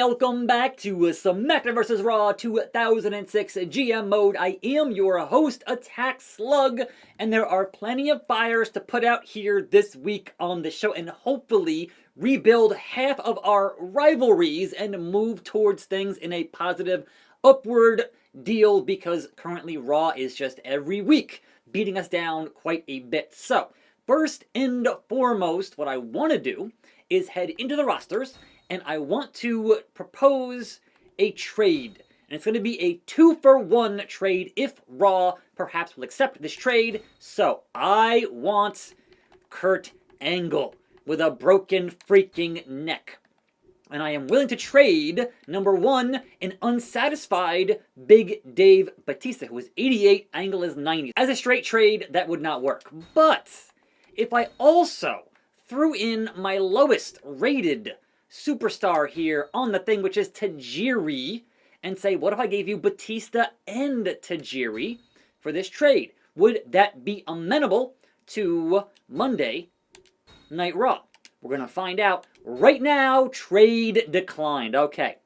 welcome back to SmackDown Vs Raw 2006 GM mode. I am your host, attackslug, and there are plenty of fires to put out here this week on the show and hopefully rebuild half of our rivalries and move towards things in a positive upward deal, because currently Raw is just every week beating us down quite a bit. So, first and foremost, what I want to do is head into the rosters, and I want to propose a trade. And it's going to be a 2-for-1 trade if Raw perhaps will accept this trade. So, I want Kurt Angle with a broken freaking neck. And I am willing to trade, number one, an unsatisfied Big Dave Batista, who is 88, Angle is 90. As a straight trade, that would not work. But if I also threw in my lowest rated superstar here on the thing, which is Tajiri, and say, what if I gave you Batista and Tajiri for this trade? Would that be amenable to Monday Night Raw? We're going to find out right now. Trade declined. Okay.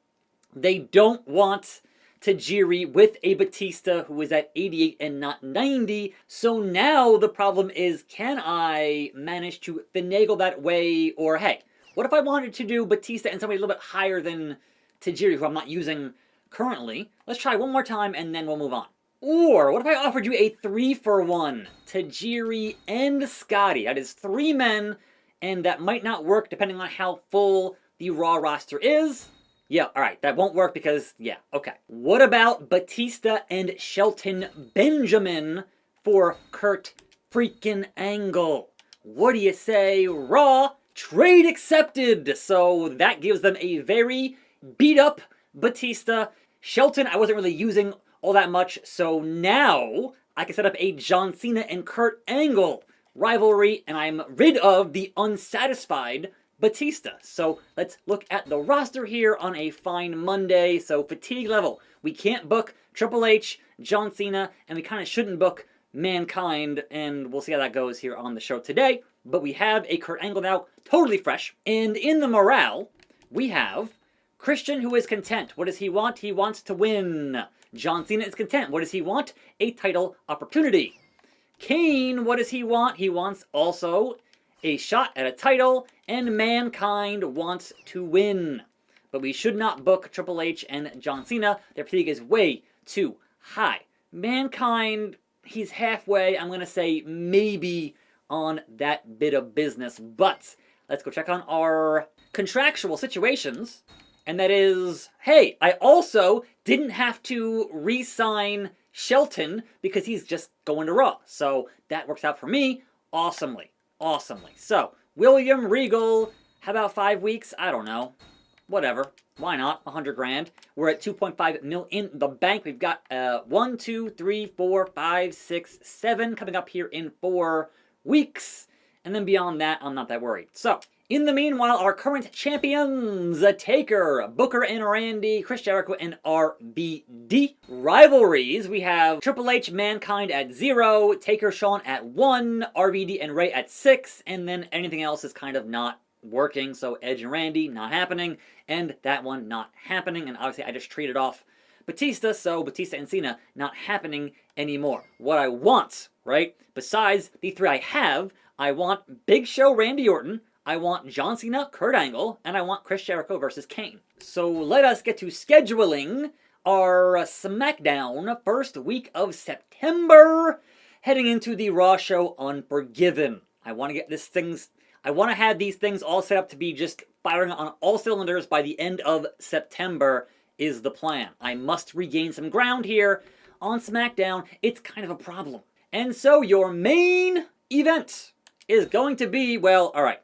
They don't want Tajiri with a Batista who is at 88 and not 90. So now the problem is, can I manage to finagle that way? Or hey, what if I wanted to do Batista and somebody a little bit higher than Tajiri, who I'm not using currently? Let's try one more time and then we'll move on. Or what if I offered you a 3-for-1? Tajiri and Scotty. That is 3 men, and that might not work depending on how full the Raw roster is. Yeah, alright, that won't work because, yeah, okay. What about Batista and Shelton Benjamin for Kurt freaking Angle? What do you say, Raw? Trade accepted! So that gives them a very beat up Batista. Shelton I wasn't really using all that much, so now I can set up a John Cena and Kurt Angle rivalry, and I'm rid of the unsatisfied Batista. So let's look at the roster here on a fine Monday. So fatigue level, we can't book Triple H, John Cena, and we kind of shouldn't book Mankind, and we'll see how that goes here on the show today. But we have a Kurt Angle now, totally fresh. And in the morale, we have Christian, who is content. What does he want? He wants to win. John Cena is content. What does he want? A title opportunity. Kane, what does he want? He wants also a shot at a title, and Mankind wants to win. But we should not book Triple H and John Cena. Their fatigue is way too high. Mankind, he's halfway. I'm going to say maybe on that bit of business. But let's go check on our contractual situations. And that is, hey, I also didn't have to re-sign Shelton because he's just going to Raw. So that works out for me awesomely. Awesomely. So, William Regal, how about 5 weeks? I don't know. Whatever. Why not? 100 grand. We're at 2.5 mil in the bank. We've got 1, 2, 3, 4, 5, 6, 7 coming up here in 4 weeks. And then beyond that, I'm not that worried. So, in the meanwhile, our current champions, Taker, Booker and Randy, Chris Jericho, and RVD. Rivalries, we have Triple H, Mankind at 0, Taker, Shawn at 1, RVD and Ray at 6, and then anything else is kind of not working. So Edge and Randy, not happening, and that one not happening. And obviously, I just traded off Batista, so Batista and Cena not happening anymore. What I want, right, besides the 3 I have, I want Big Show, Randy Orton, I want John Cena, Kurt Angle, and I want Chris Jericho versus Kane. So let us get to scheduling our SmackDown first week of September, heading into the Raw show Unforgiven. I want to have these things all set up to be just firing on all cylinders by the end of September is the plan. I must regain some ground here on SmackDown. It's kind of a problem. And so your main event is going to be, well, alright.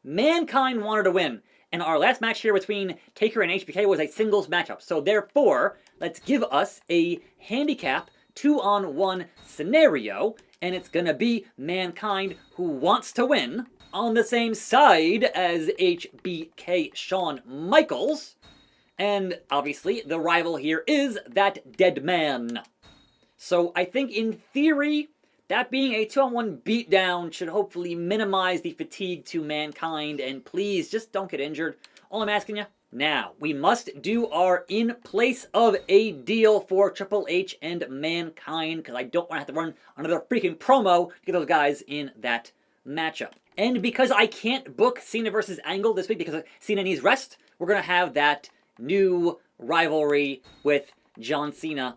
Mankind wanted to win, and our last match here between Taker and HBK was a singles matchup. So therefore, let's give us a handicap 2-on-1 scenario, and it's gonna be Mankind, who wants to win, on the same side as HBK Shawn Michaels. And obviously, the rival here is that dead man. So I think in theory, that being a 2-on-1 beatdown should hopefully minimize the fatigue to Mankind, and please, just don't get injured. All I'm asking you, Now, we must do our in place of a deal for Triple H and Mankind, because I don't want to have to run another freaking promo to get those guys in that matchup. And because I can't book Cena versus Angle this week because Cena needs rest, we're going to have that new rivalry with John Cena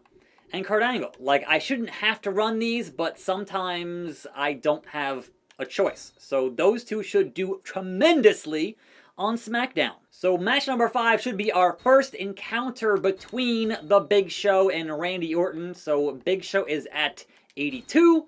and Kurt Angle. Like, I shouldn't have to run these, but sometimes I don't have a choice. So those two should do tremendously on SmackDown. So match number 5 should be our first encounter between the Big Show and Randy Orton. So Big Show is at 82,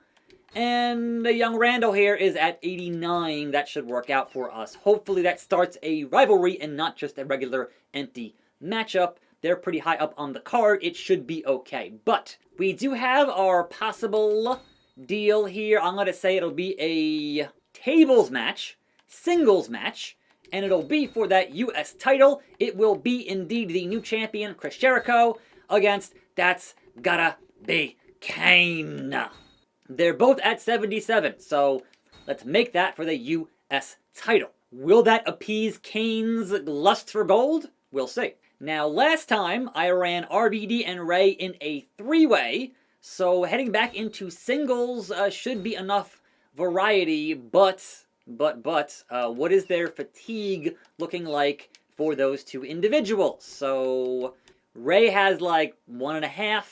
and the young Randall here is at 89. That should work out for us. Hopefully that starts a rivalry and not just a regular empty matchup. They're pretty high up on the card. It should be okay. But we do have our possible deal here. I'm going to say it'll be a tables match, singles match, and it'll be for that US title. It will be indeed the new champion, Chris Jericho, against That's Gotta Be Kane. They're both at 77, so let's make that for the US title. Will that appease Kane's lust for gold? We'll see. Now, last time I ran RVD and Ray in a 3-way, so heading back into singles should be enough variety, but what is their fatigue looking like for those two individuals? So Ray has like 1.5,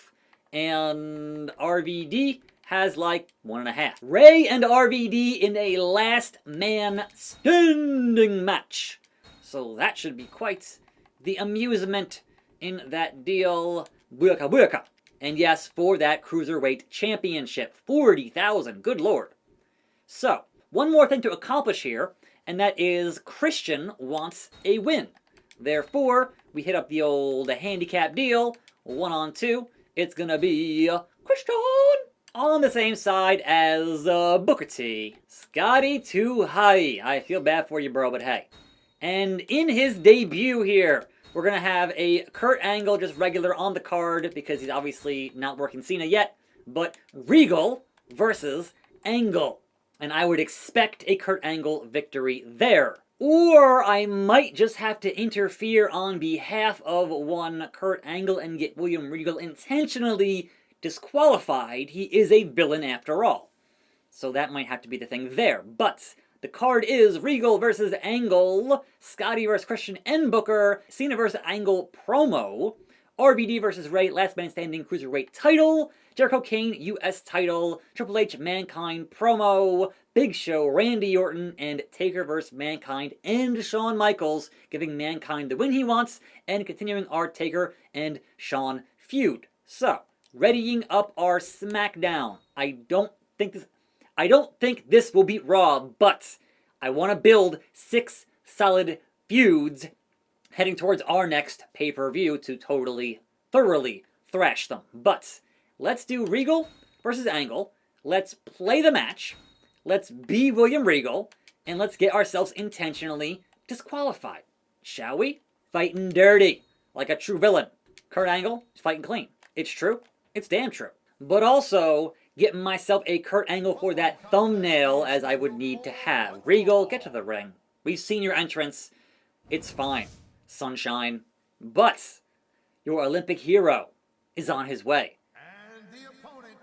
and RVD has like 1.5. Ray and RVD in a last man standing match. So that should be quite the amusement in that deal. Buka buka. And yes, for that Cruiserweight Championship. 40,000, good lord. So, one more thing to accomplish here, and that is Christian wants a win. Therefore, we hit up the old handicap deal, 1-on-2. It's gonna be Christian on the same side as Booker T. Scotty too high. I feel bad for you, bro, but hey. And in his debut here, we're going to have a Kurt Angle, just regular on the card, because he's obviously not working Cena yet, but Regal versus Angle. And I would expect a Kurt Angle victory there. Or I might just have to interfere on behalf of one Kurt Angle and get William Regal intentionally disqualified. He is a villain after all. So that might have to be the thing there. But the card is Regal versus Angle, Scotty versus Christian and Booker, Cena versus Angle promo, RVD versus Ray, last man standing Cruiserweight title, Jericho Kane US title, Triple H Mankind promo, Big Show Randy Orton, and Taker versus Mankind and Shawn Michaels, giving Mankind the win he wants, and continuing our Taker and Shawn feud. So, readying up our SmackDown. I don't think this will beat Raw, but I want to build 6 solid feuds heading towards our next pay-per-view to thoroughly thrash them. But let's do Regal versus Angle. Let's play the match. Let's be William Regal. And let's get ourselves intentionally disqualified. Shall we? Fighting dirty, like a true villain. Kurt Angle is fighting clean. It's true. It's damn true. But also getting myself a Kurt Angle for that thumbnail, as I would need to have. Regal, get to the ring. We've seen your entrance. It's fine, sunshine. But your Olympic hero is on his way. And the opponent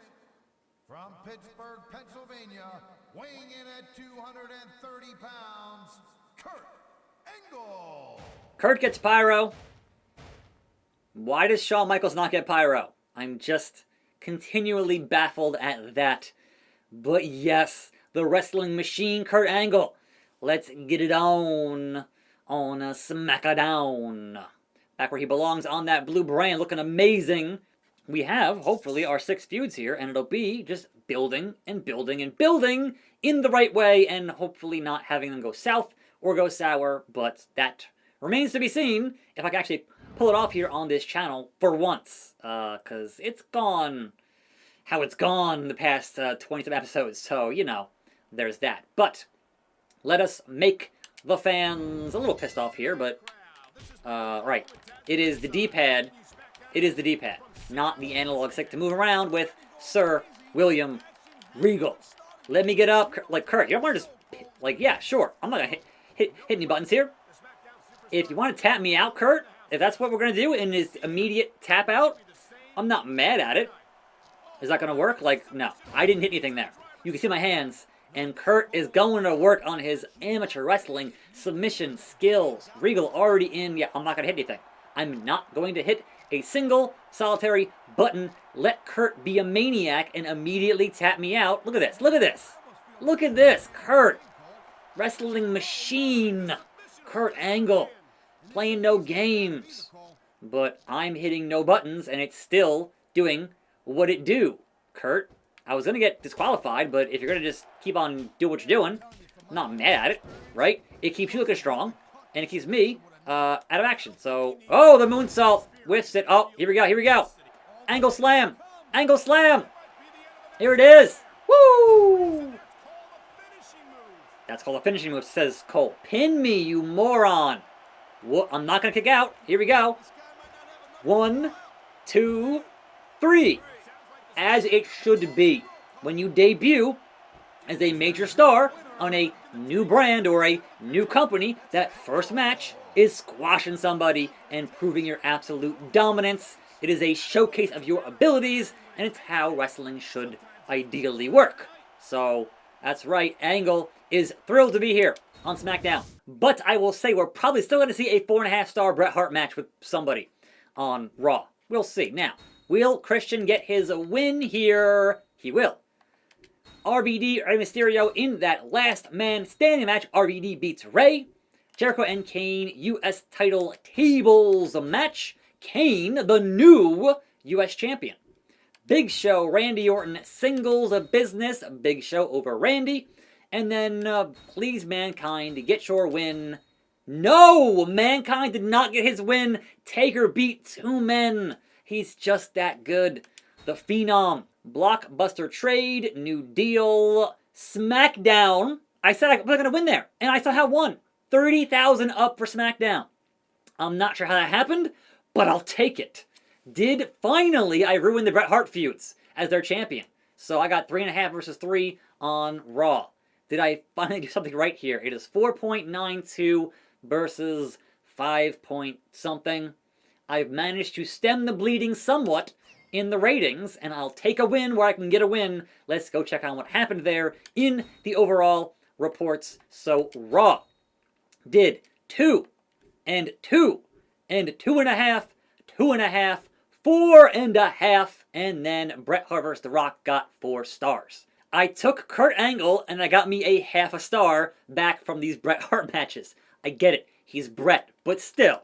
from Pittsburgh, Pennsylvania, weighing in at 230 pounds, Kurt Angle. Kurt gets pyro. Why does Shawn Michaels not get pyro? I'm just continually baffled at that. But yes, the wrestling machine Kurt Angle. Let's get it on a SmackDown. Back where he belongs on that blue brand, looking amazing. We have, hopefully, our 6 feuds here, and it'll be just building and building and building in the right way, and hopefully not having them go south or go sour, but that remains to be seen if I can actually pull it off here on this channel for once, because it's gone how it's gone the past 20 episodes, so, you know, there's that. But let us make the fans a little pissed off here, but, right, it is the D-pad, not the analog stick to move around with Sir William Regal. Let me get up, like, Kurt, you don't want to just, like, yeah, sure, I'm not gonna hit any buttons here. if you want to tap me out, Kurt, if that's what we're going to do in this immediate tap out, I'm not mad at it. Is that going to work? Like, no. I didn't hit anything there. You can see my hands. And Kurt is going to work on his amateur wrestling submission skills. Regal already in. Yeah, I'm not going to hit anything. I'm not going to hit a single solitary button. Let Kurt be a maniac and immediately tap me out. Look at this. Look at this. Look at this. Kurt. Wrestling machine. Kurt Angle. Playing no games. But I'm hitting no buttons and it's still doing what it do. Kurt, I was going to get disqualified, but if you're going to just keep on doing what you're doing, I'm not mad at it, right? It keeps you looking strong, and it keeps me out of action. So, oh, the moonsault whiffs it. Oh, here we go, here we go. Angle slam. Angle slam. Here it is. Woo! That's called a finishing move, says Cole. Pin me, you moron. Whoa, I'm not going to kick out. Here we go. 1, 2, 3. As it should be. When you debut as a major star on a new brand or a new company, that first match is squashing somebody and proving your absolute dominance. It is a showcase of your abilities, and it's how wrestling should ideally work. So, that's right, Angle is thrilled to be here on SmackDown. But I will say we're probably still going to see a 4.5-star Bret Hart match with somebody on Raw. We'll see. Now, will Christian get his win here? He will. RVD, Rey Mysterio, in that last man standing match. RVD beats Rey. Jericho and Kane, U.S. title tables match. Kane, the new U.S. champion. Big Show, Randy Orton, singles of business. Big Show over Randy. And then, please, Mankind, get your win. No! Mankind did not get his win. Taker beat 2 men. He's just that good. The Phenom. Blockbuster trade. New deal. SmackDown. I said I was going to win there. And I somehow won. 30,000 up for SmackDown. I'm not sure how that happened, but I'll take it. Did finally I ruin the Bret Hart feuds as their champion. So I got 3.5 versus 3 on Raw. Did I finally do something right here? It is 4.92 versus 5 point something. I've managed to stem the bleeding somewhat in the ratings, and I'll take a win where I can get a win. Let's go check on what happened there in the overall reports. So Raw did 2 and 2 and 2.5, 2.5, 4.5, and then Bret Hart vs. The Rock got 4 stars. I took Kurt Angle and I got me a 0.5 star back from these Bret Hart matches. I get it, he's Bret, but still,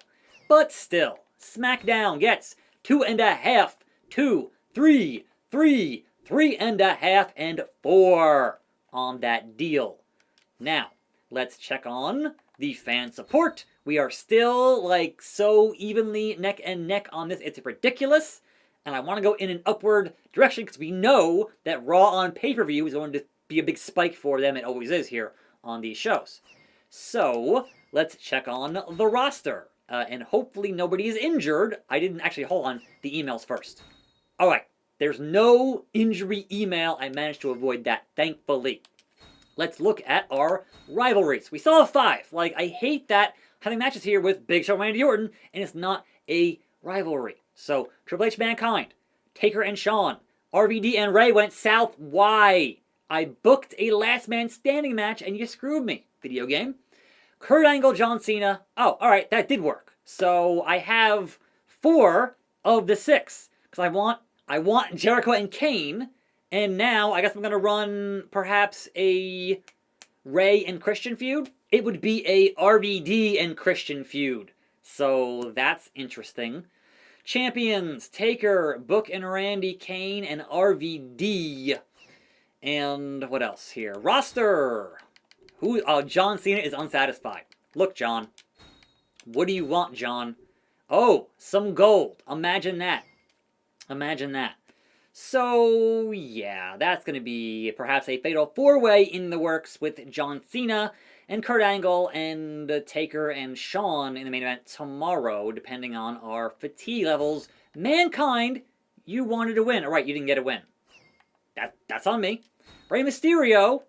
SmackDown gets 2.5, 2, 3, 3, 3.5, and 4 on that deal. Now, let's check on the fan support. We are still like so evenly neck and neck on this. It's ridiculous. And I want to go in an upward direction because we know that Raw on pay-per-view is going to be a big spike for them. It always is here on these shows. So, let's check on the roster. And hopefully nobody is injured. I didn't actually hold on the emails first. Alright, there's no injury email. I managed to avoid that, thankfully. Let's look at our rivalries. We saw 5. Like, I hate that having matches here with Big Show and Randy Orton, and it's not a rivalry. So, Triple H Mankind, Taker and Shawn, RVD and Rey went south. Why? I booked a last man standing match and you screwed me, video game. Kurt Angle, John Cena. Oh, alright, that did work. So, I have 4 of the 6. Because I want Jericho and Kane. And now, I guess I'm going to run perhaps a Rey and Christian feud. It would be a RVD and Christian feud. So, that's interesting. Champions, Taker, Book and Randy, Kane, and RVD. And what else here? Roster. John Cena is unsatisfied. Look, John. What do you want, John? Oh, some gold. Imagine that. Imagine that. So, yeah, that's going to be perhaps a fatal 4-way in the works with John Cena and Kurt Angle and Taker and Shawn in the main event tomorrow, depending on our fatigue levels. Mankind, you wanted to win. All right, you didn't get a win. That's on me. Rey Mysterio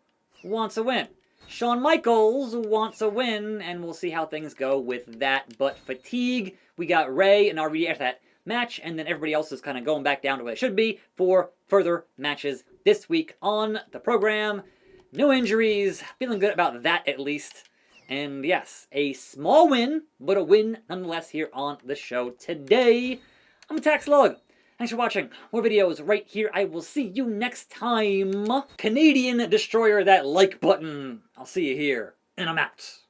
wants a win. Shawn Michaels wants a win, and we'll see how things go with that. But fatigue, we got Ray and RVD after that match, and then everybody else is kind of going back down to what it should be for further matches this week on the program. No injuries, feeling good about that at least. And yes, a small win, but a win nonetheless here on the show today. I'm attackslug. Thanks for watching. More videos right here. I will see you next time. Canadian Destroyer that like button. I'll see you here, and I'm out.